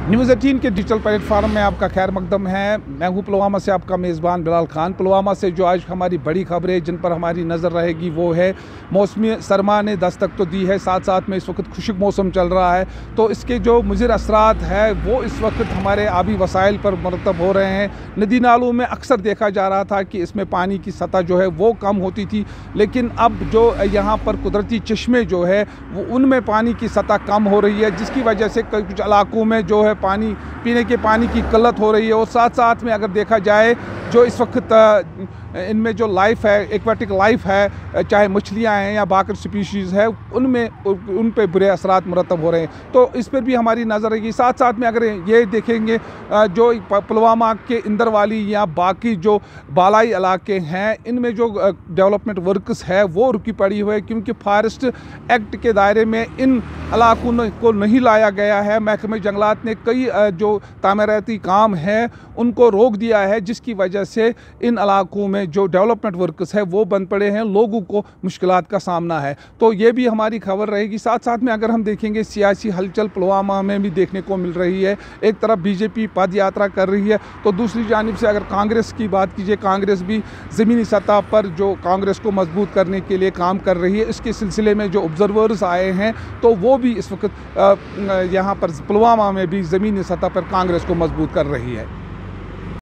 News 18 के digital platform में आपका खैर मकदम है। मैं हूँ पुलवामा से आपका मेज़बान बिलाल खान। पुलवामा से जो आज हमारी बड़ी खबरें जिन पर हमारी नज़र रहेगी वो है मौसमी सरमा ने दस्तक तो दी है, साथ साथ में इस वक्त खुशक मौसम चल रहा है, तो इसके जो मुज़िर असरात है वो इस वक्त हमारे आबी वसाइल पर मरतब हो रहे हैं। नदी नालों में अक्सर देखा जा रहा था कि इसमें पानी की सतह जो है वो कम होती थी, लेकिन अब जो यहाँ पर कुदरती चश्मे जो है वो उनमें पानी की सतह कम हो रही है, जिसकी वजह से कुछ इलाकों में जो है पानी पीने के पानी की किल्लत हो रही है। और साथ साथ में अगर देखा जाए जो इस वक्त इनमें जो लाइफ है, एक्वाटिक लाइफ है, चाहे मछलियाँ हैं या बाकी स्पीशीज़ है, उन पे बुरे असरात मुरतब हो रहे हैं, तो इस पर भी हमारी नज़र रहेगी। साथ साथ में अगर ये देखेंगे जो पुलवामा के इंदरवाली या बाकी जो बालाई इलाके हैं इनमें जो डेवलपमेंट वर्क्स है वो रुकी पड़ी हुई है, क्योंकि फॉरेस्ट एक्ट के दायरे में इन इलाकों को नहीं लाया गया है। महकमे जंगलात ने कई जो तामीराती काम है उनको रोक दिया है, जिसकी वजह से इन इलाकों में जो डेवलपमेंट वर्कर्स है वो बंद पड़े हैं, लोगों को मुश्किलात का सामना है। तो ये भी हमारी खबर रहेगी। साथ साथ में अगर हम देखेंगे सियासी हलचल पुलवामा में भी देखने को मिल रही है। एक तरफ बीजेपी पद यात्रा कर रही है, तो दूसरी जानिब से अगर कांग्रेस की बात कीजिए, कांग्रेस भी ज़मीनी सतह पर जो कांग्रेस को मजबूत करने के लिए काम कर रही है। इसके सिलसिले में जो ऑब्जर्वर्स आए हैं तो वो भी इस वक्त यहाँ पर पुलवामा में भी ज़मीनी सतह पर कांग्रेस को मजबूत कर रही है।